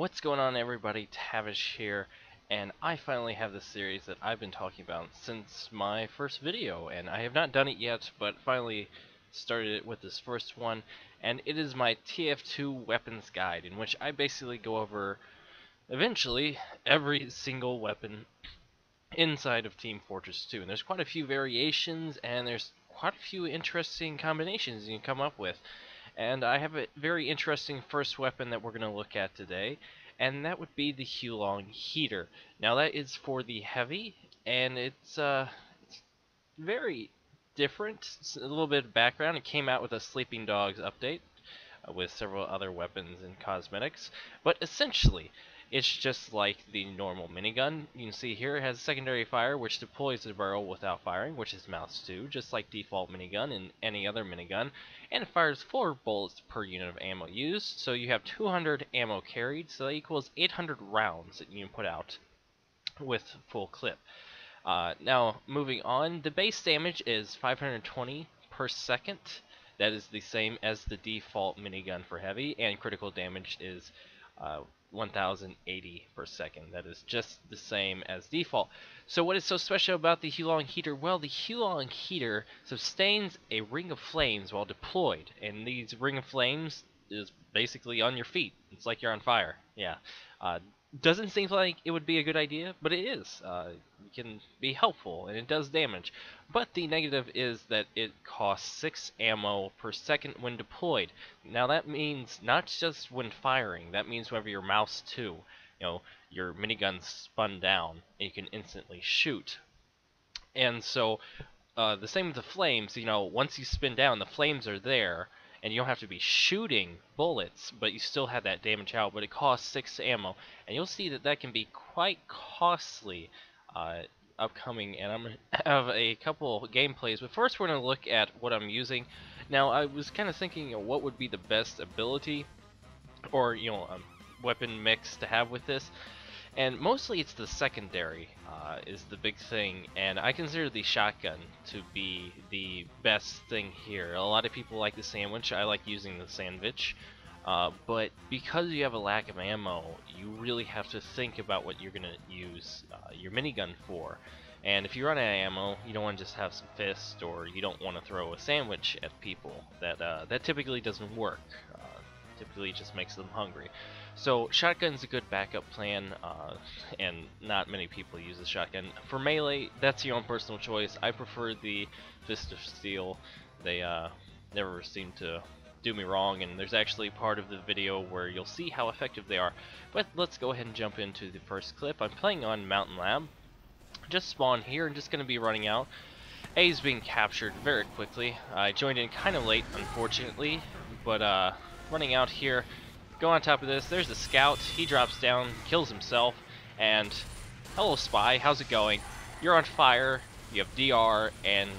What's going on, everybody? Tavish here, and I finally have this series that I've been talking about since my first video, and I have not done it yet, but finally started it with this first one, and it is my TF2 weapons guide, in which I basically go over, eventually, every single weapon inside of Team Fortress 2, and there's quite a few variations, and there's quite a few interesting combinations you can come up with. And I have a very interesting first weapon that we're going to look at today, and that would be the Hulong Heater. Now that is for the heavy, and it's very different. It's a little bit of background. It came out with a Sleeping Dogs update with several other weapons and cosmetics, but essentially it's just like the normal minigun. You can see here it has secondary fire, which deploys the barrel without firing, which is mouse 2, just like default minigun and any other minigun. And it fires 4 bullets per unit of ammo used, so you have 200 ammo carried, so that equals 800 rounds that you can put out with full clip. Now, moving on, the base damage is 520 per second. That is the same as the default minigun for heavy, and critical damage is 1080 per second. That is just the same as default. So what is so special about the Huo-Long Heater? Well, the Huo-Long Heater sustains a ring of flames while deployed, and these ring of flames is basically on your feet. It's like you're on fire. Yeah. Doesn't seem like it would be a good idea, but it is. It can be helpful, and it does damage. But the negative is that it costs 6 ammo per second when deployed. Now that means not just when firing, that means whenever your mouse 2, your minigun's spun down, and you can instantly shoot. And so, the same with the flames, once you spin down, the flames are there, and you don't have to be shooting bullets, but you still have that damage out, but it costs 6 ammo, and you'll see that that can be quite costly upcoming, and I'm going to have a couple gameplays, but first we're going to look at what I'm using. Now, I was kind of thinking what would be the best ability, or, weapon mix to have with this, and mostly it's the secondary is the big thing, and I consider the shotgun to be the best thing here. A lot of people like the sandwich. I like using the sandwich, but because you have a lack of ammo, you really have to think about what you're going to use your minigun for. And if you run out of ammo, you don't want to just have some fist, or you don't want to throw a sandwich at people. That typically doesn't work. Typically just makes them hungry. So shotgun's a good backup plan, and not many people use the shotgun. For melee, that's your own personal choice. I prefer the Fist of Steel. They never seem to do me wrong, and there's actually part of the video where you'll see how effective they are. But let's go ahead and jump into the first clip. I'm playing on Mountain Lab. Just spawned here and just going to be running out. A is being captured very quickly. I joined in kind of late, unfortunately, but running out here. Go on top of this. There's the scout. He drops down, kills himself, and hello, Spy. How's it going? You're on fire. You have DR, and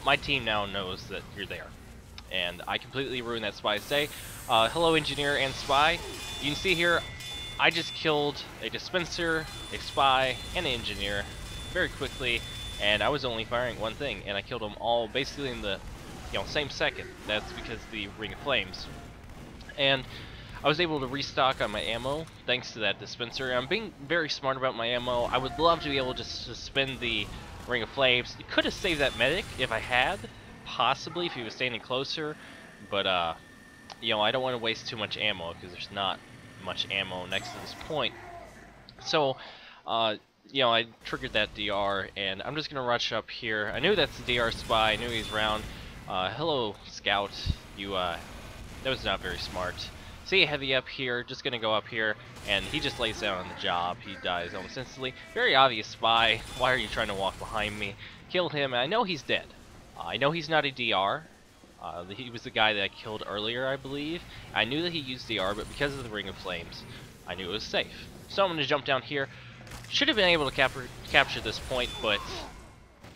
my team now knows that you're there. And I completely ruined that Spy's day. Hello, Engineer and Spy. You can see here, I just killed a dispenser, a Spy, and an Engineer very quickly, and I was only firing one thing, and I killed them all basically in the same second. That's because the Ring of Flames. And I was able to restock on my ammo thanks to that dispenser. I'm being very smart about my ammo. I would love to be able to suspend the Ring of Flames. It could have saved that medic if I had, possibly if he was standing closer, but I don't want to waste too much ammo because there's not much ammo next to this point. So I triggered that DR, and I'm just gonna rush up here. I knew that's the DR Spy. I knew he's around. Hello, Scout. That was not very smart. See a heavy up here, just gonna go up here, and he just lays down on the job. He dies almost instantly. Very obvious Spy. Why are you trying to walk behind me? Kill him, and I know he's dead. I know he's not a DR. He was the guy that I killed earlier, I believe. I knew that he used DR, but because of the Ring of Flames, I knew it was safe. So I'm gonna jump down here. Should have been able to capture this point, but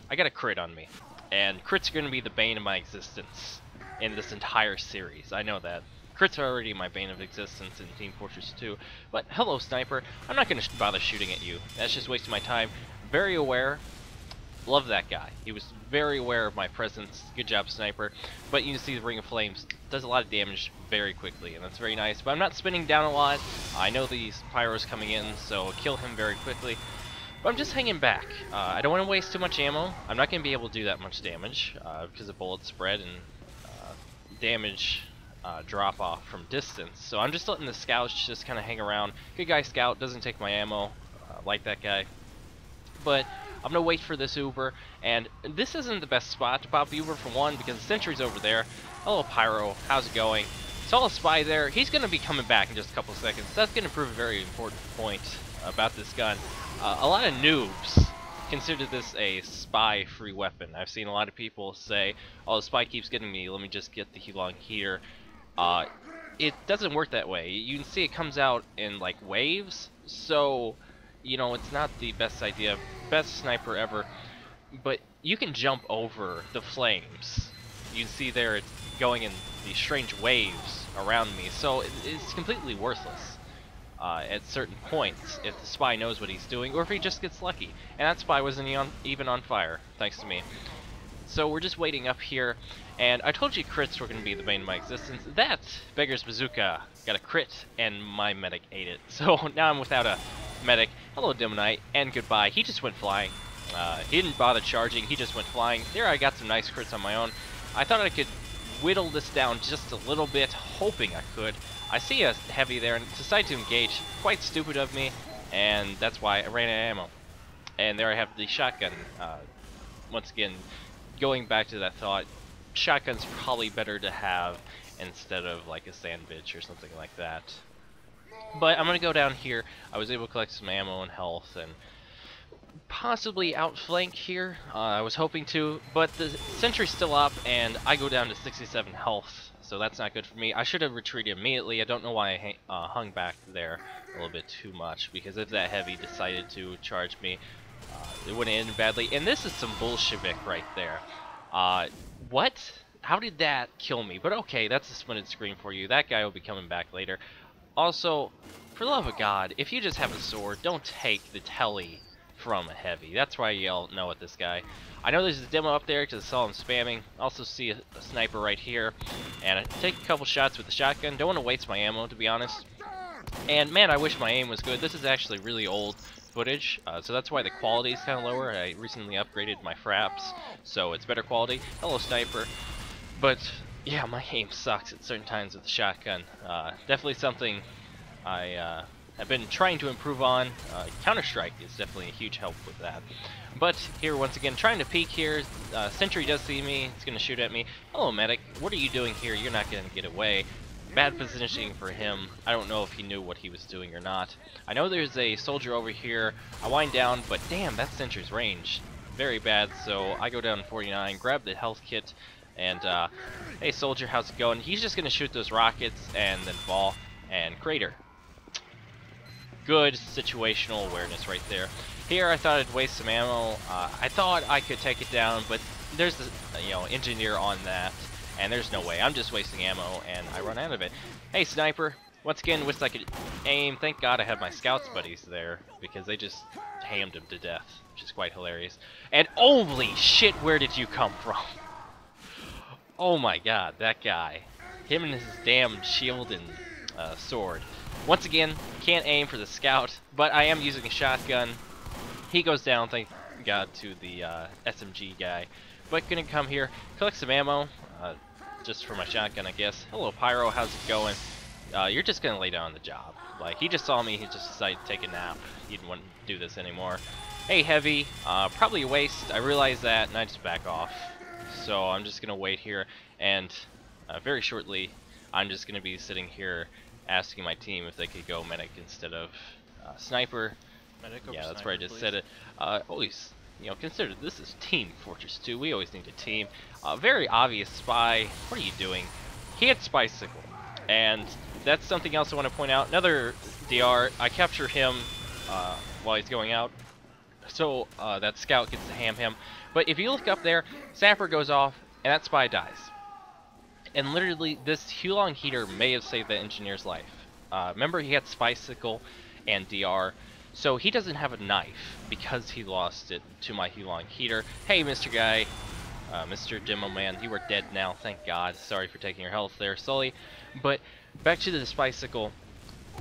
I got a crit on me. And crits are gonna be the bane of my existence in this entire series. I know that. Crits are already my bane of existence in Team Fortress 2, but hello, Sniper. I'm not going to bother shooting at you. That's just wasting my time. Very aware. Love that guy. He was very aware of my presence. Good job, Sniper. But you can see the Ring of Flames does a lot of damage very quickly, and that's very nice. But I'm not spinning down a lot. I know these pyros coming in, so kill him very quickly. But I'm just hanging back. I don't want to waste too much ammo. I'm not going to be able to do that much damage because of bullet spread and damage drop off from distance. So I'm just letting the scouts just kind of hang around. Good guy scout, doesn't take my ammo, like that guy. But I'm going to wait for this Uber, and this isn't the best spot to pop the Uber for one because the sentry's over there. Hello Pyro, how's it going? Saw a spy there. He's going to be coming back in just a couple seconds. That's going to prove a very important point about this gun. A lot of noobs consider this a spy-free weapon. I've seen a lot of people say, oh, the spy keeps getting me, let me just get the Hulong Heater. It doesn't work that way. You can see it comes out in like waves, so you know it's not the best idea. Best sniper ever, but you can jump over the flames. You can see there it's going in these strange waves around me, so it's completely worthless at certain points if the spy knows what he's doing, or if he just gets lucky. And that spy wasn't even on fire, thanks to me. So we're just waiting up here, and I told you crits were going to be the bane of my existence. That Beggar's Bazooka got a crit, and my medic ate it. So now I'm without a medic. Hello Demonite, and goodbye. He just went flying. He didn't bother charging, he just went flying. There I got some nice crits on my own. I thought I could whittle this down just a little bit, hoping I could. I see a heavy there and decide to engage. Quite stupid of me, and that's why I ran out of ammo. And there I have the shotgun. Once again, going back to that thought, shotgun's probably better to have instead of like a sandwich or something like that. But I'm gonna go down here. I was able to collect some ammo and health and possibly outflank here. I was hoping to, but the sentry's still up and I go down to 67 health, so that's not good for me. I should have retreated immediately. I don't know why I hung back there a little bit too much, because if that heavy decided to charge me, it would have ended badly. And this is some Bolshevik right there. What? How did that kill me? But okay, that's a splinted screen for you. That guy will be coming back later. Also, for the love of God, if you just have a sword, don't take the telly from a heavy. That's why you all know it, this guy. I know there's a demo up there because I saw him spamming. Also see a sniper right here. And I take a couple shots with the shotgun. Don't want to waste my ammo, to be honest. And man, I wish my aim was good. This is actually really old footage, so that's why the quality is kind of lower. I recently upgraded my fraps, so it's better quality. Hello sniper. But yeah, my aim sucks at certain times with the shotgun. Definitely something I have been trying to improve on. Counter-Strike is definitely a huge help with that. But here, once again, trying to peek here. Sentry does see me. It's going to shoot at me. Hello, medic. What are you doing here? You're not going to get away. Bad positioning for him. I don't know if he knew what he was doing or not. I know there's a soldier over here. I wind down, but damn, that sentry's range very bad. So I go down to 49, grab the health kit, and hey, soldier, how's it going? He's just going to shoot those rockets and then fall and crater. Good situational awareness right there. Here I thought I'd waste some ammo. I thought I could take it down, but there's the engineer on that, and there's no way. I'm just wasting ammo, and I run out of it. Hey sniper, once again, wish I could aim. Thank God I have my scouts buddies there, because they just hammed him to death, which is quite hilarious. And holy shit, where did you come from? Oh my God, that guy. Him and his damn shield and sword. Once again, can't aim for the scout, but I am using a shotgun. He goes down, thank God, to the SMG guy. But gonna come here, collect some ammo, just for my shotgun, I guess. Hello, Pyro, how's it going? You're just gonna lay down the job. Like, he just saw me, he just decided to take a nap. He didn't want to do this anymore. Hey, Heavy, probably a waste. I realize that, and I just back off. So I'm just gonna wait here, and very shortly, I'm just gonna be sitting here asking my team if they could go medic instead of sniper. Medic over yeah, that's sniper, where I just please. said it. Always, consider this is Team Fortress 2. We always need a team. Very obvious spy. What are you doing? He had Spycicle, and that's something else I want to point out. Another DR. I capture him while he's going out, so that scout gets to ham him. But if you look up there, Sapper goes off, and that spy dies. And literally, this Hulong Heater may have saved the engineer's life. Remember, he had Spycicle and DR, so he doesn't have a knife because he lost it to my Hulong Heater. Hey, Mr. Guy, Mr. Demo Man, you are dead now, thank God. Sorry for taking your health there, Sully. But back to the Spycicle.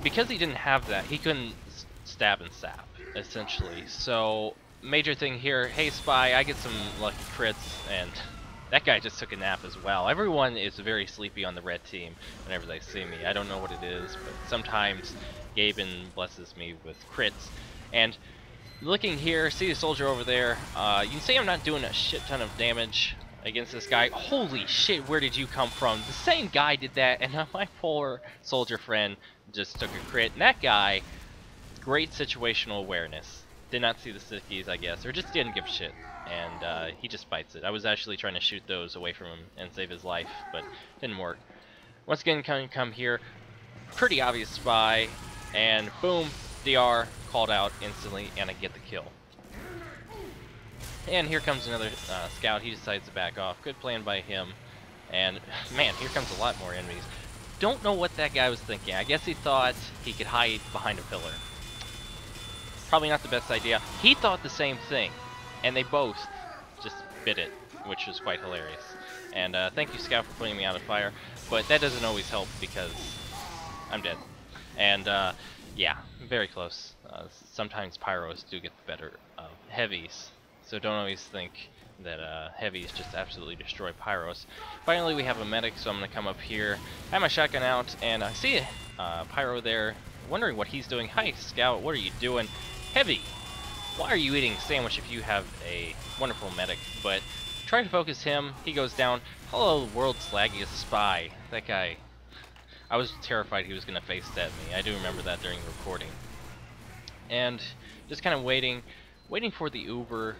because he didn't have that, he couldn't stab and sap, essentially. So, major thing here, hey Spy, I get some lucky crits, and that guy just took a nap as well. Everyone is very sleepy on the red team whenever they see me. I don't know what it is, but sometimes Gaben blesses me with crits. And looking here, see the soldier over there, you can see I'm not doing a shit ton of damage against this guy. Holy shit, where did you come from? The same guy did that, and my poor soldier friend just took a crit. And that guy, great situational awareness. Did not see the stickies, I guess, or just didn't give a shit. And he just bites it. I was actually trying to shoot those away from him and save his life, but didn't work. Once again, come here. Pretty obvious Spy, and boom, DR called out instantly, and I get the kill. And here comes another scout. He decides to back off. Good plan by him. And man, here comes a lot more enemies. Don't know what that guy was thinking. I guess he thought he could hide behind a pillar. Probably not the best idea. He thought the same thing, and they both just bit it, which was quite hilarious. And thank you, Scout, for putting me out of fire, but that doesn't always help because I'm dead. And yeah, very close. Sometimes pyros do get the better of heavies, so don't always think that heavies just absolutely destroy pyros. Finally, we have a medic, so I'm going to come up here. I have my shotgun out, and I see a pyro there, wondering what he's doing. Hi, Scout, what are you doing? Heavy, why are you eating a sandwich if you have a wonderful medic? But try to focus him. He goes down. Hello, world's laggiest Spy. That guy, I was terrified he was going to face stab me. I do remember that during the recording. And just kind of waiting for the Uber.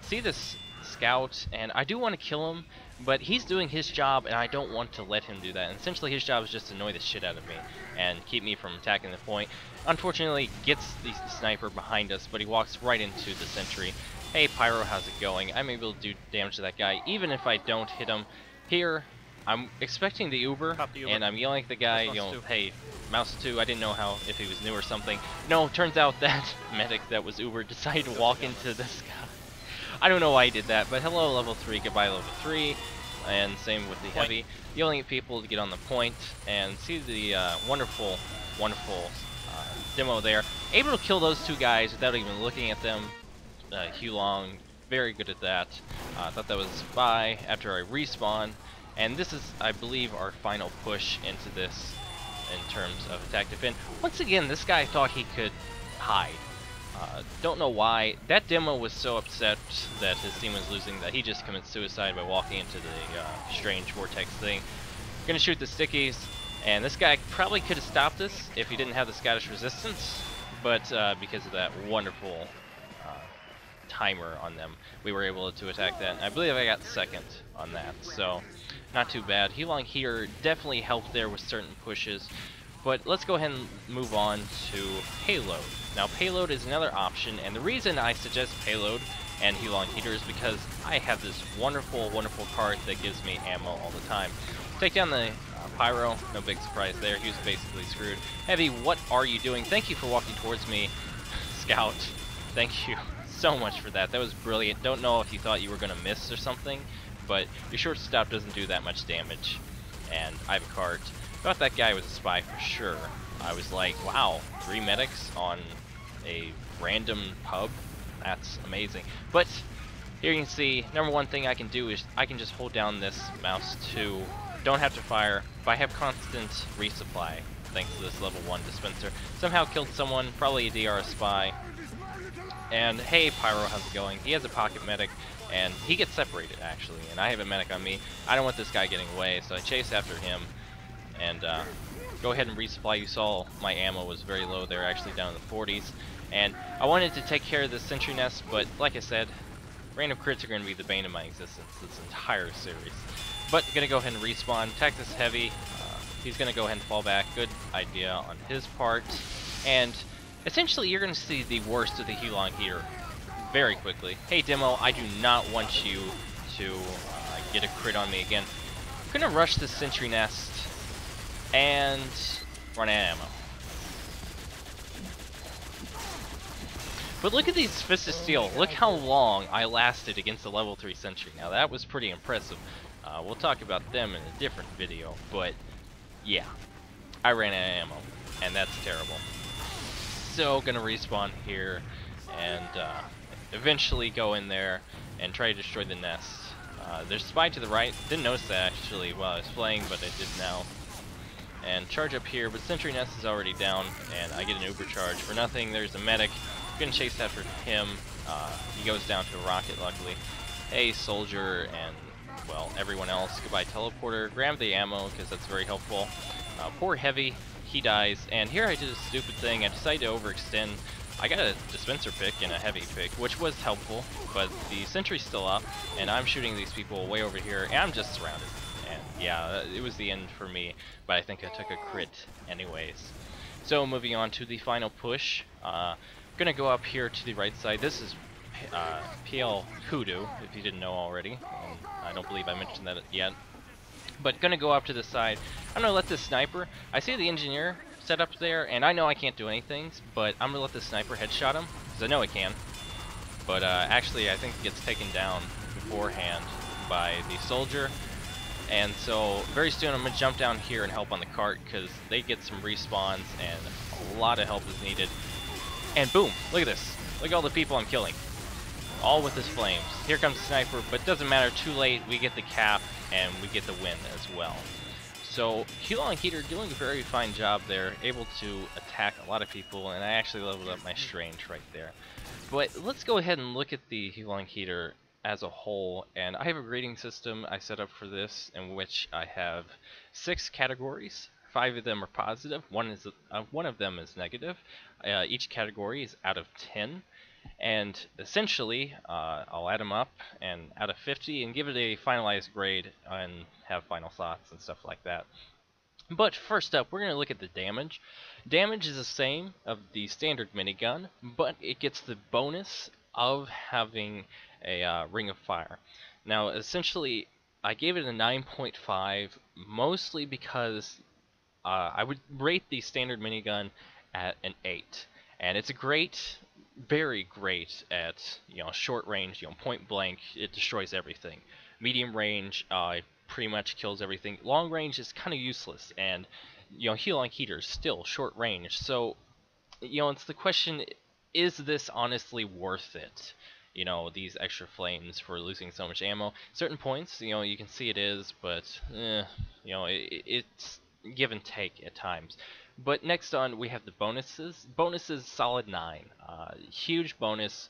See this scout, and I do want to kill him, but he's doing his job, and I don't want to let him do that. And essentially, his job is just to annoy the shit out of me and keep me from attacking the point. Unfortunately, gets the sniper behind us, but he walks right into the sentry. Hey, Pyro, how's it going? I'm able to do damage to that guy, even if I don't hit him. Here, I'm expecting the Uber, and I'm yelling at the guy, you know, hey, Mouse 2, I didn't know if he was new or something. No, turns out that medic that was Uber decided to walk into this guy. I don't know why he did that, but hello, level 3, goodbye, level 3. And same with the heavy. Yelling at people to get on the point, and see the wonderful demo there. Able to kill those two guys without even looking at them. Huo-Long, very good at that. I thought that was Spy after I respawn. And this is, I believe, our final push into this in terms of attack defend. Once again, this guy thought he could hide. Don't know why. That demo was so upset that his team was losing that he just committed suicide by walking into the strange vortex thing. Gonna shoot the stickies, and this guy probably could have stopped this if he didn't have the Scottish resistance, but because of that wonderful timer on them, we were able to attack that. And I believe I got second on that, so not too bad. Hulong Heater definitely helped there with certain pushes. But let's go ahead and move on to Payload. Now, Payload is another option, and the reason I suggest Payload and Huo-Long Heater is because I have this wonderful card that gives me ammo all the time. Take down the Pyro, no big surprise there, he was basically screwed. Heavy, what are you doing? Thank you for walking towards me, Scout. Thank you so much for that. That was brilliant. Don't know if you thought you were going to miss or something, but your short stop doesn't do that much damage. And I have a card. Thought that guy was a spy for sure. I was like, wow, 3 medics on a random pub? That's amazing. But here you can see, number one thing I can do is I can just hold down this mouse 2. Don't have to fire, but I have constant resupply thanks to this level 1 dispenser. Somehow killed someone, probably a DR spy. And hey, Pyro, how's it going? He has a pocket medic, and he gets separated actually, and I have a medic on me. I don't want this guy getting away, so I chase after him. And go ahead and resupply. You saw my ammo was very low there, actually down in the 40s. And I wanted to take care of this sentry nest, but like I said, random crits are going to be the bane of my existence this entire series. But going to go ahead and respawn. Texas Heavy, he's going to go ahead and fall back. Good idea on his part. And essentially you're going to see the worst of the Huo-Long Heater very quickly. Hey Demo, I do not want you to get a crit on me again. I'm going to rush this sentry nest and run out of ammo. But look at these Fists of Steel. Look how long I lasted against the level 3 sentry. Now that was pretty impressive. We'll talk about them in a different video, but yeah, I ran out of ammo. and that's terrible. So gonna respawn here, and eventually go in there and try to destroy the nest. There's a spy to the right. Didn't notice that actually while I was playing, but I did now. And charge up here, but Sentry Nest is already down, and I get an Uber charge for nothing. There's a medic. Gonna chase after him. He goes down to a rocket, luckily. Hey, soldier, and well, everyone else. Goodbye, teleporter. Grab the ammo because that's very helpful. Poor heavy. He dies, and here I did a stupid thing. I decided to overextend. I got a dispenser pick and a heavy pick, which was helpful, but the sentry's still up, and I'm shooting these people way over here, and I'm just surrounded. And yeah, it was the end for me, but I think I took a crit anyways. So moving on to the final push. Gonna go up here to the right side. This is PL Hoodoo, if you didn't know already. I don't believe I mentioned that yet. But gonna go up to the side. I'm gonna let this sniper. I see the engineer set up there, and I know I can't do anything, but I'm gonna let the sniper headshot him because I know I can. But actually, I think it gets taken down beforehand by the soldier. And so very soon I'm gonna jump down here and help on the cart because they get some respawns and a lot of help is needed. And boom! Look at this. Look at all the people I'm killing. All with his flames. Here comes the sniper, but it doesn't matter. Too late. We get the cap and we get the win as well. So Hulong Heater doing a very fine job there, able to attack a lot of people, and I actually leveled up my strange right there. But let's go ahead and look at the Hulong Heater as a whole, and I have a grading system I set up for this in which I have 6 categories. 5 of them are positive, one of them is negative. Each category is out of 10. And essentially, I'll add them up and out of 50 and give it a finalized grade and have final thoughts and stuff like that. But first up, we're going to look at the damage. Damage is the same of the standard minigun, but it gets the bonus of having a ring of fire. Now, essentially, I gave it a 9.5, mostly because I would rate the standard minigun at an 8. And it's a great, very great at, short range, point blank. It destroys everything. Medium range, it pretty much kills everything. Long range is kind of useless, and Huo-Long Heater is still short range. So, it's the question: is this honestly worth it? These extra flames for losing so much ammo. Certain points, you can see it is, but it's give and take at times. But next on, we have the bonuses. Bonuses, solid 9. Huge bonus.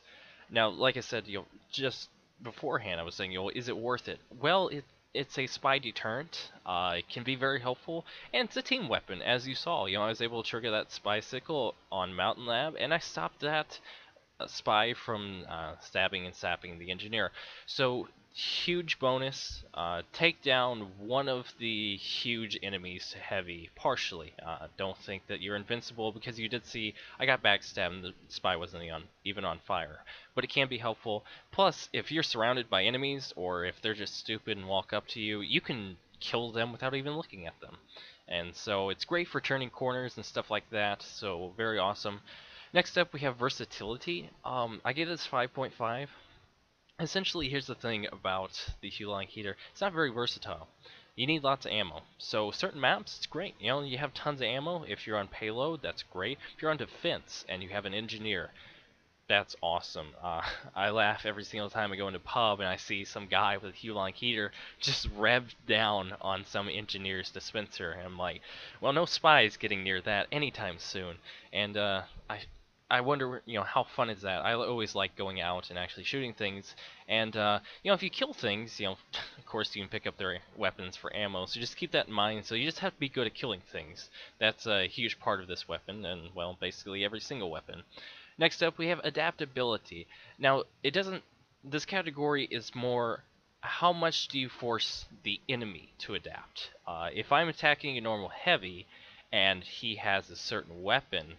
Now, like I said, just beforehand, I was saying, is it worth it? Well, it's a spy deterrent. It can be very helpful, and it's a team weapon, as you saw. I was able to trigger that spy sickle on Mountain Lab, and I stopped that spy from stabbing and sapping the engineer. So, huge bonus. Take down one of the huge enemies heavy, partially. Don't think that you're invincible, because you did see I got backstabbed and the spy wasn't even on fire. But it can be helpful. Plus, if you're surrounded by enemies, or if they're just stupid and walk up to you, you can kill them without even looking at them. And so it's great for turning corners and stuff like that, so very awesome. Next up, we have versatility. I gave this 5.5. Essentially, here's the thing about the Hulong Heater. It's not very versatile. You need lots of ammo. So certain maps, it's great. You have tons of ammo. If you're on Payload, that's great. If you're on Defense and you have an engineer, that's awesome. I laugh every single time I go into pub and I see some guy with a Hulong Heater just revved down on some engineer's dispenser, and I'm like, well, no spies getting near that anytime soon. And I wonder, how fun is that? I always like going out and actually shooting things, and if you kill things, of course you can pick up their weapons for ammo. So just keep that in mind. So you just have to be good at killing things. That's a huge part of this weapon, and well, basically every single weapon. Next up, we have adaptability. Now, this category is more, how much do you force the enemy to adapt? If I'm attacking a normal heavy, and he has a certain weapon,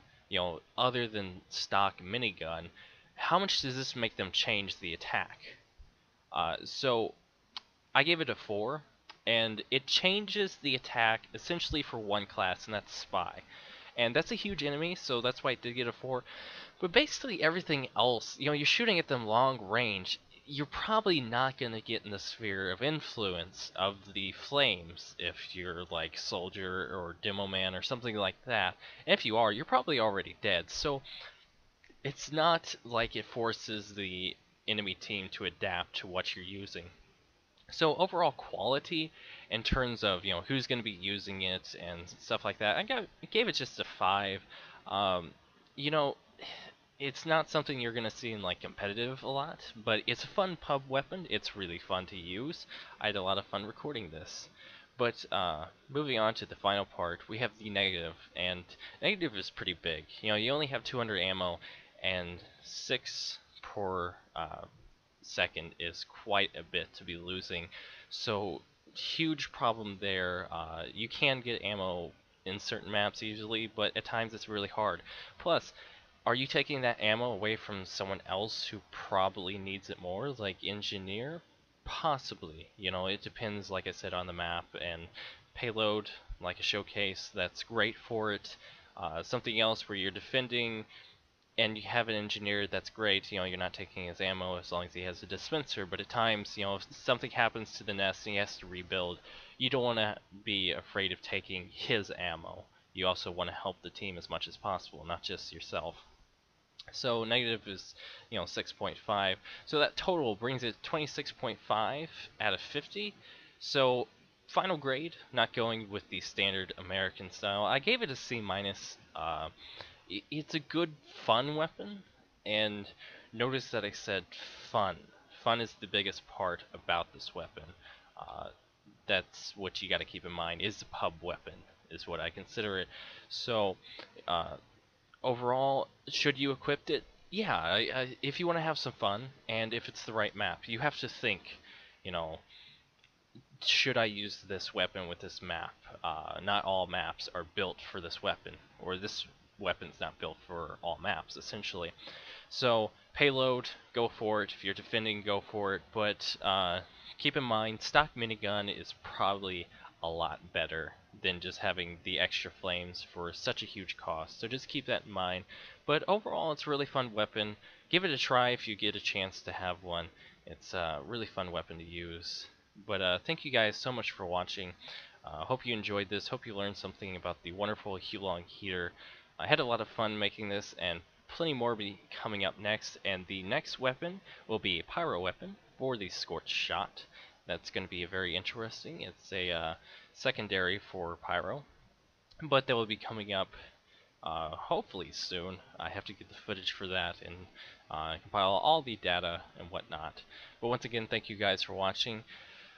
other than stock minigun, how much does this make them change the attack? So I gave it a 4, and it changes the attack essentially for one class, and that's Spy. And that's a huge enemy, so that's why it did get a 4. But basically everything else, you're shooting at them long range. you're probably not going to get in the sphere of influence of the flames if you're like soldier or demo man or something like that. And if you are, you're probably already dead. So it's not like it forces the enemy team to adapt to what you're using. So overall quality in terms of who's going to be using it and stuff like that, gave it just a 5. Um, you know, it's not something you're going to see in like competitive a lot, but it's a fun pub weapon. It's really fun to use. I had a lot of fun recording this. But moving on to the final part, we have the negative, and negative is pretty big. You only have 200 ammo, and 6 per second is quite a bit to be losing. So huge problem there. You can get ammo in certain maps easily, but at times it's really hard. Plus, are you taking that ammo away from someone else who probably needs it more, like engineer? Possibly. It depends, like I said, on the map and payload, like a showcase, that's great for it. Something else where you're defending and you have an engineer, that's great. You're not taking his ammo as long as he has a dispenser, but at times, if something happens to the nest and he has to rebuild, you don't want to be afraid of taking his ammo. You also want to help the team as much as possible, not just yourself. So negative is 6.5. So that total brings it 26.5 out of 50. So final grade, not going with the standard American style. I gave it a C minus. It's a good fun weapon, and notice that I said fun. Fun is the biggest part about this weapon. Uh, that's what you got to keep in mind. Is a pub weapon is what I consider it. So. Overall, should you equip it? Yeah, if you want to have some fun, and if it's the right map, you have to think, you know, should I use this weapon with this map? Not all maps are built for this weapon, or this weapon's not built for all maps, essentially. So, payload, go for it. If you're defending, go for it. But keep in mind, stock minigun is probably a lot better than just having the extra flames for such a huge cost. So just keep that in mind. But overall, it's a really fun weapon. Give it a try if you get a chance to have one. It's a really fun weapon to use. But thank you guys so much for watching. Hope you enjoyed this. Hope you learned something about the wonderful Hulong Heater. I had a lot of fun making this, and plenty more will be coming up next. And the next weapon will be a pyro weapon for the Scorched Shot. That's going to be very interesting. It's a secondary for pyro, but that will be coming up hopefully soon. I have to get the footage for that and compile all the data and whatnot. But once again, thank you guys for watching.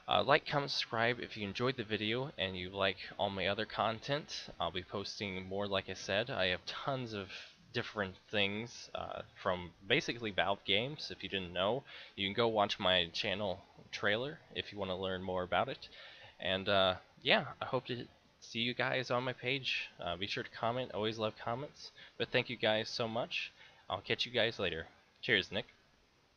Like, comment, subscribe if you enjoyed the video and you like all my other content. I'll be posting more, like I said. I have tons of different things from basically Valve games. If you didn't know, you can go watch my channel trailer if you want to learn more about it. And yeah, I hope to see you guys on my page. Be sure to comment. Always love comments. But thank you guys so much. I'll catch you guys later. Cheers, Nick.